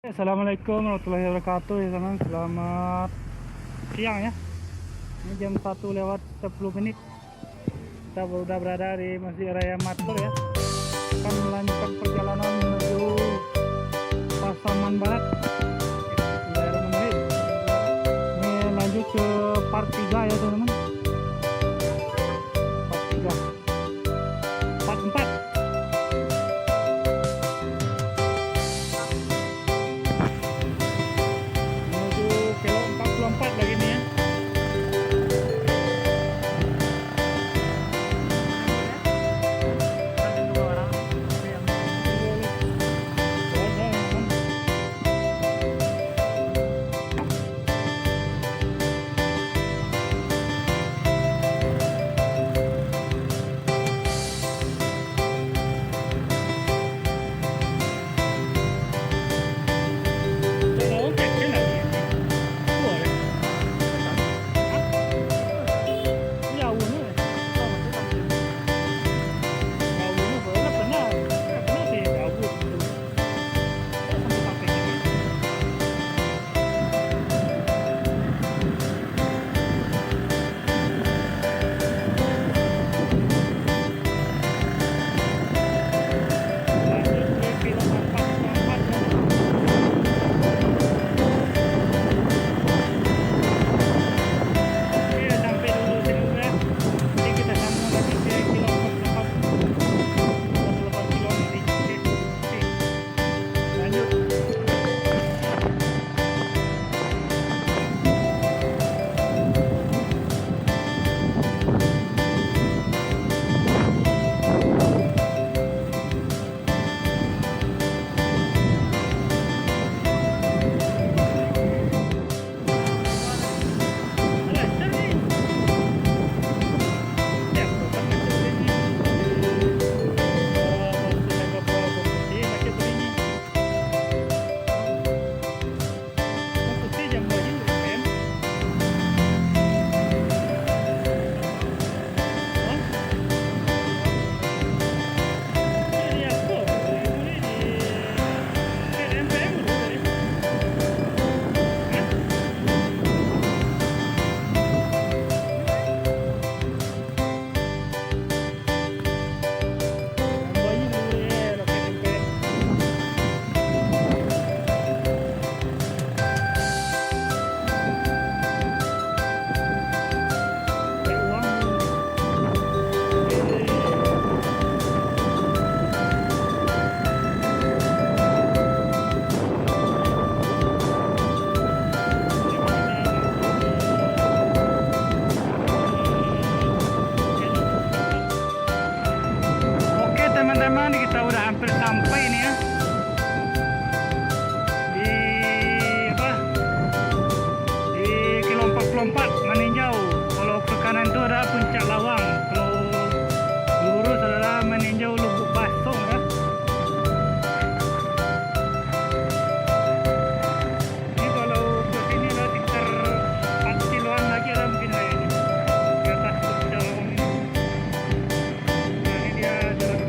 Assalamualaikum warahmatullahi wabarakatuh ya teman. Selamat siang ya. Ini jam 1 lewat 10 menit. Kita sudah berada di Masjid Raya Matkul ya. Akan melanjutkan perjalanan menuju Pasaman Barat. Daerah Menuju. Ini lanjut ke part 3 ya teman-teman. Part 3. Part 4. Kilo 44 lagi nih ya. Teman-teman, kita udah hampir sampai nih ya di kilo 44 meninjau. Kalau ke kanan itu ada Puncak Lawang, kalau lurus adalah meninjau Lubuk Basong ya. Ini kalau ke sini ada sekitar 4 kiloan lagi ada mungkin kayaknya di atas Puncak Lawang ini. Nah, ini dia jalan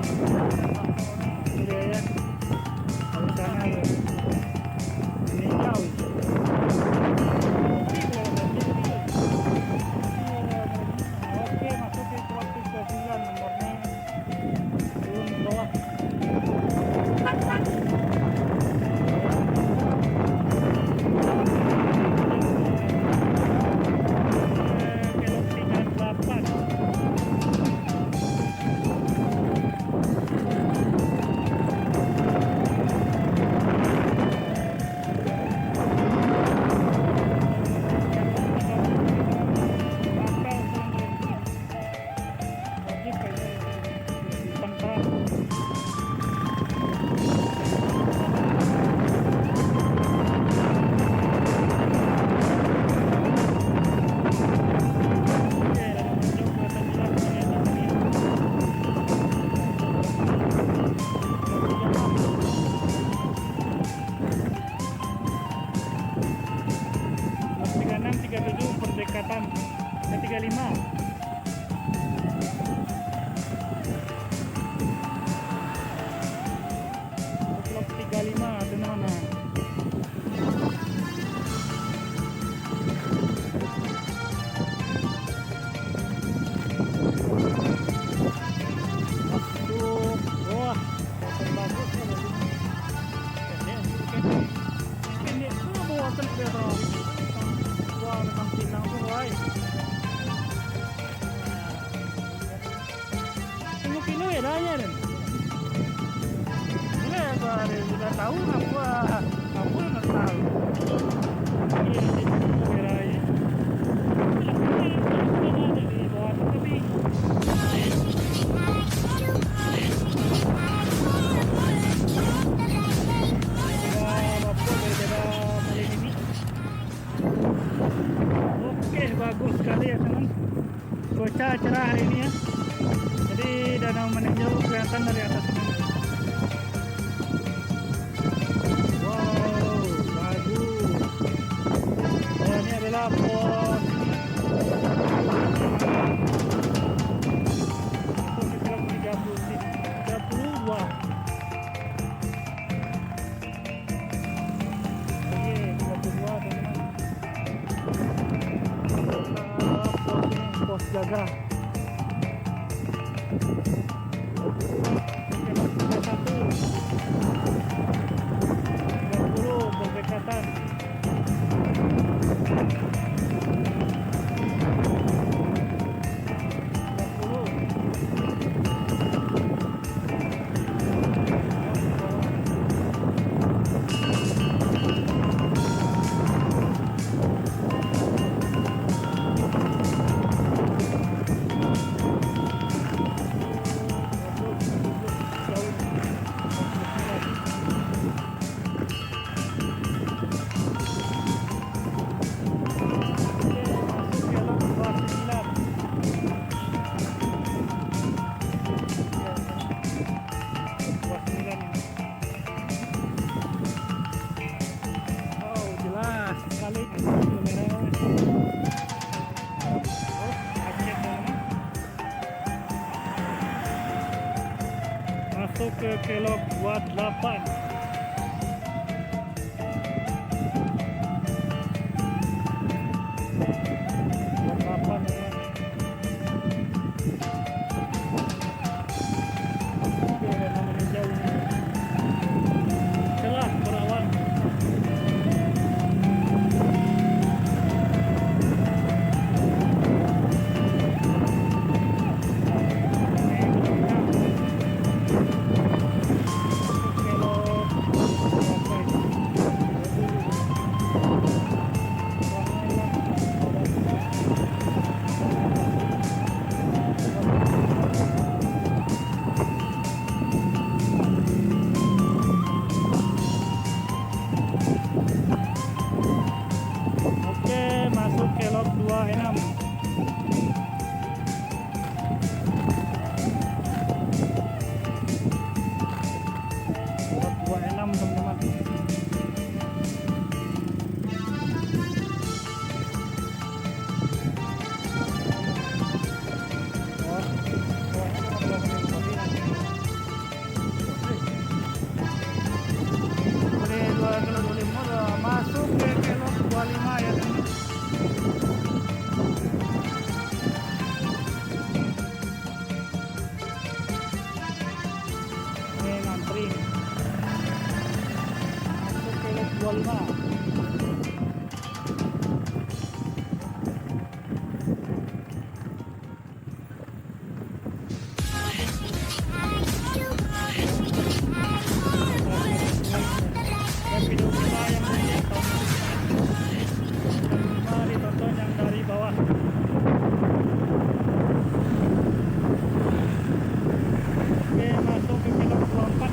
Ini dia ya. Dari sana ya. Ini jauh. Oke, masuk ke tropis ke-9 nomornya. Turun ke bawah. Kelok 38. Perdekatan ke 35. Blok 35 itu mana? Masuk. Wah, bagus ya. Ini tuh bawa ke bawah. Wah, memang pinang tuh, woy. 5 kilo ya dah ya. Ini gua udah tahu aku nggak tahu. Ini kamera ya. Di bawah tapi oke, bagus sekali ya teman. Cuaca cerah hari ini ya. Jadi danau meninjau kelihatan dari atas ini. Wow, bagus. Oh, ini adalah pos. Masuk ke blok 32. Oke, 32 teman. Pos jaga. Berdekatan. Masuk ke kelok 28. Celah perawan. Kelok 25. Dan video kita yang mulia tahun 5 ditonton yang dari bawah. Oke, masuk ke kilo 24.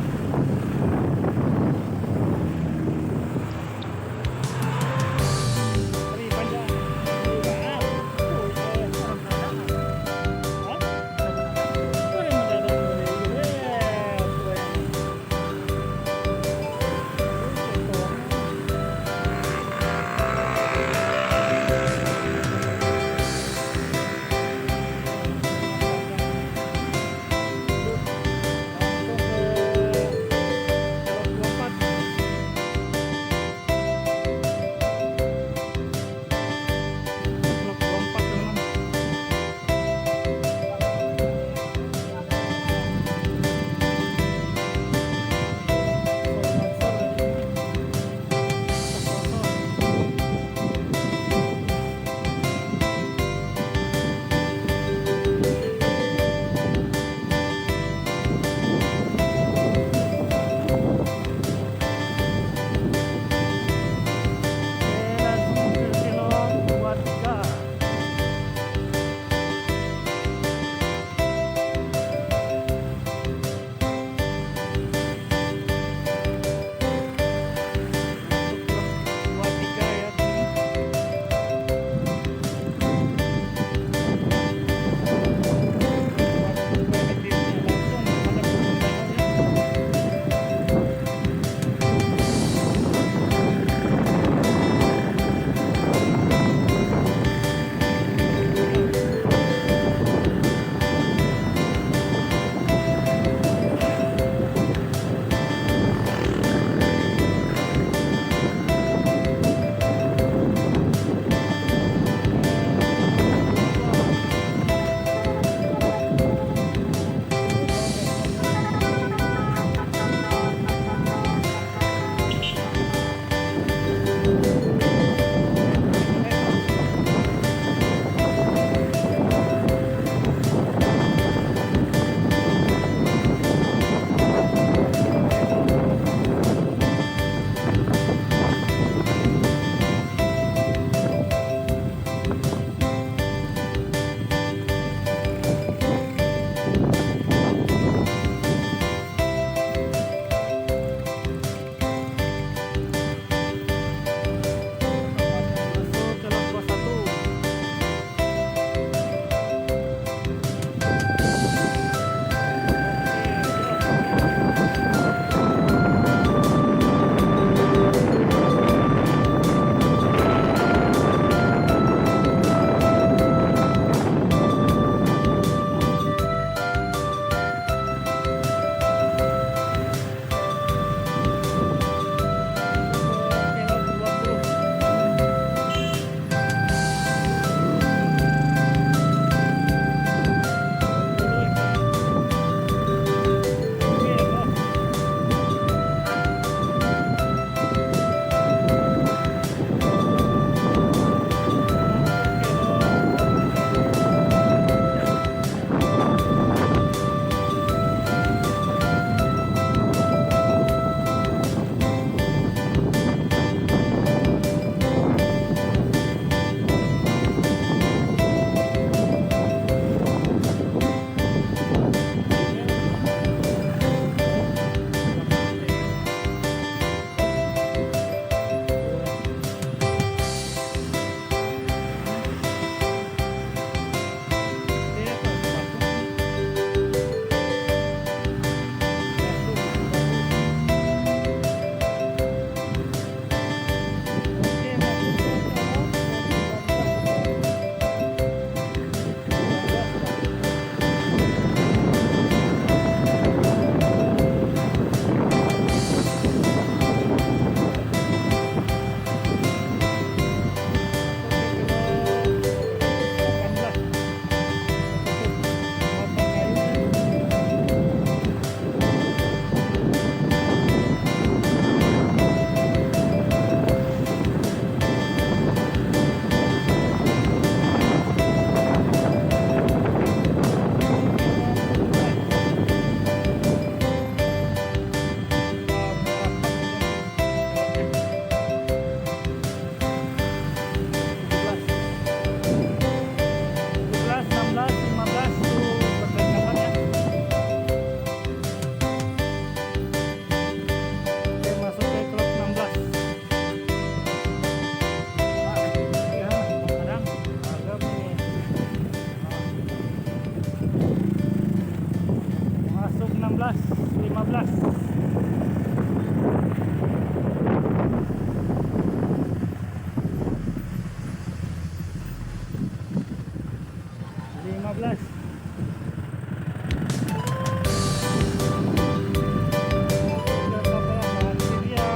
15.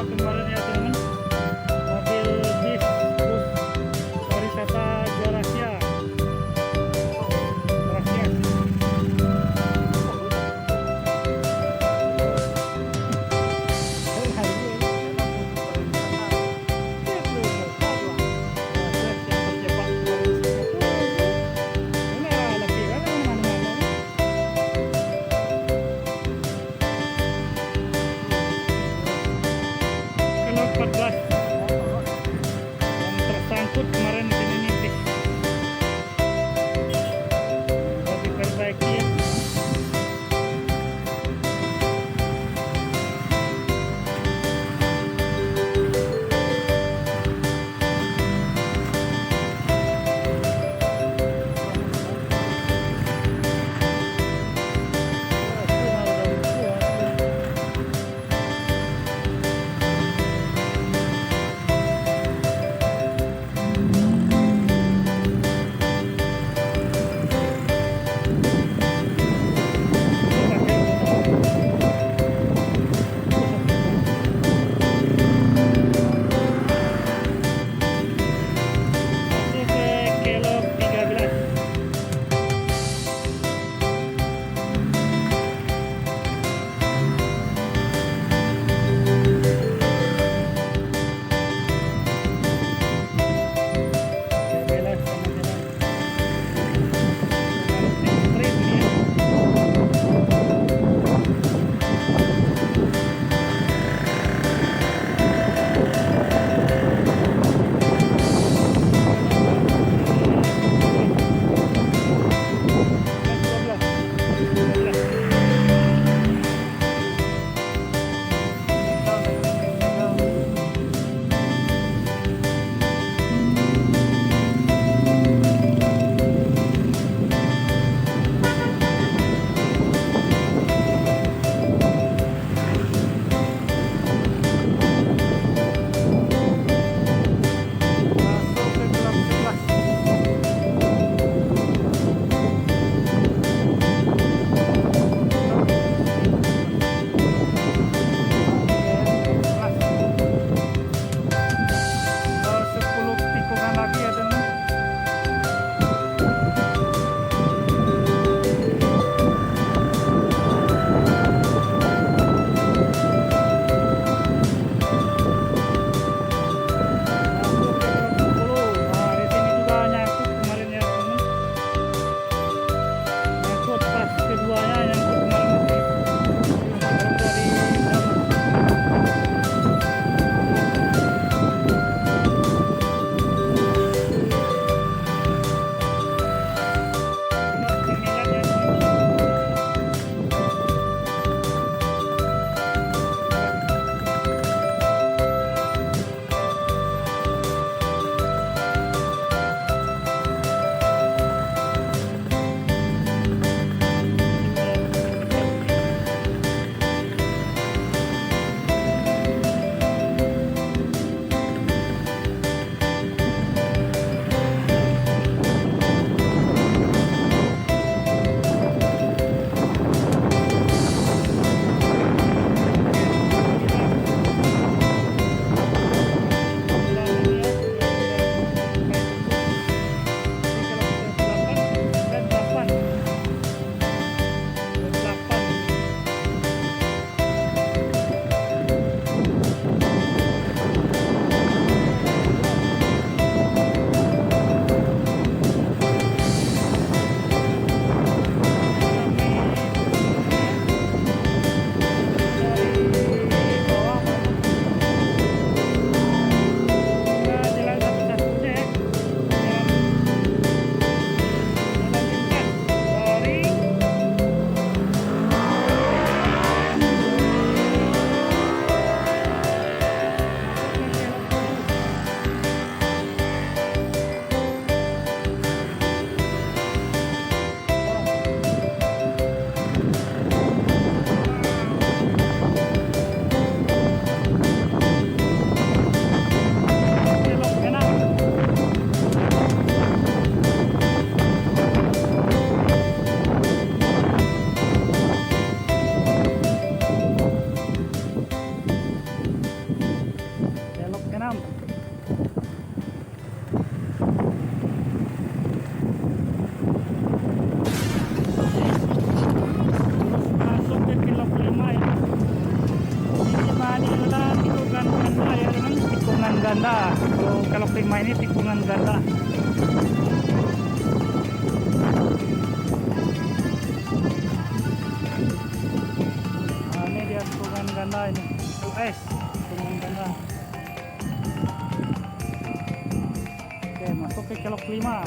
Kemarin ya teman, mobil bis bus pariwisata Juarasia. pertama ini tikungan ganda. Nah, ini dia tikungan ganda ini. US tikungan ganda. Oke, masuk ke kelok 5.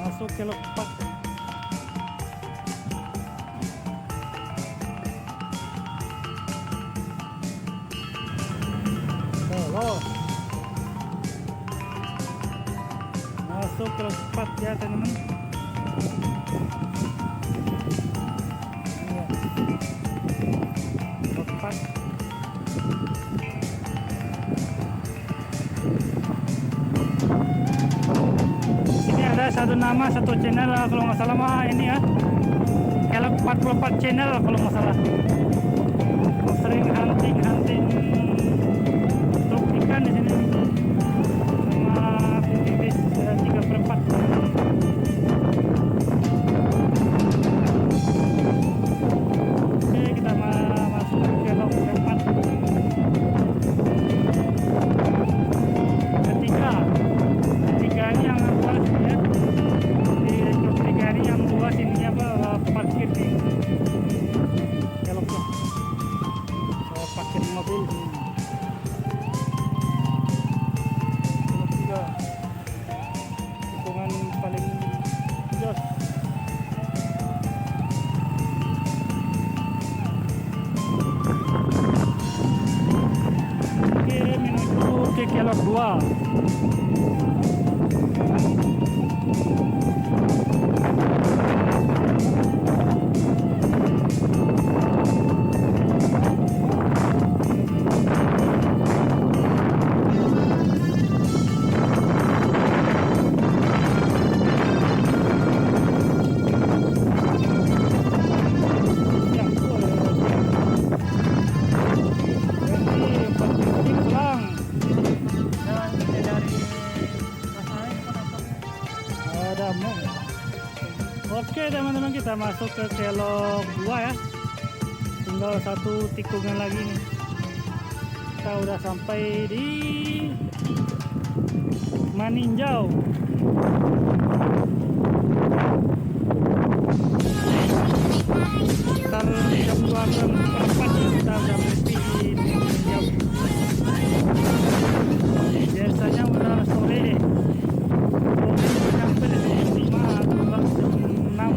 Masuk kelok 4. Los. Masuk kelok 4 ya teman-teman. Iya. Kelok 4. Ini ada satu nama, satu channel kalau nggak salah mah ini ya. Kelok 44 channel kalau nggak salah. Sering hunting truk ikan di sini. Sama aktivitas 3/4. Oke, kita masuk ke kelok 4. Ketiga ini yang luas ya. Di kelok 3 ini yang luas ini apa parkir di keloknya. Parkir mobil ini. Kelok 3 tikungan paling jos. Oke, menuju ke kelok 2. Oke teman-teman, kita masuk ke kelok 2 ya. Tinggal satu tikungan lagi nih. Kita udah sampai di Maninjau. Sekitar jam 2:04 ya, kita udah berhenti di Maninjau. Biasanya udah sore. Sampai jam 5 atau jam 6.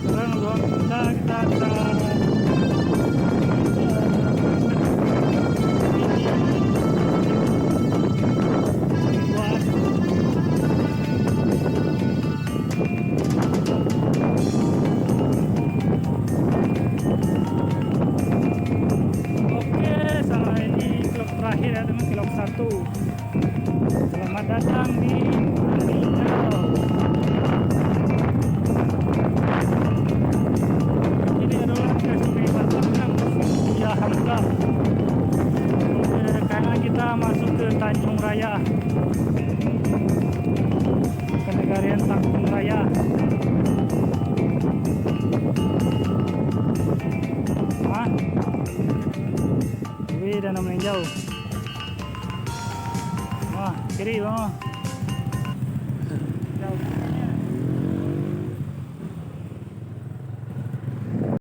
Sekarang kita terakhir ya teman, kelok 1. Selamat datang di Maninjau. Ini adalah kesulitan ya Hamzah. Karena kita masuk ke Tanjung Raya, ke negarian Tanjung Raya. Wih, Danau Maninjau. Wah, kiri bang. Jauh.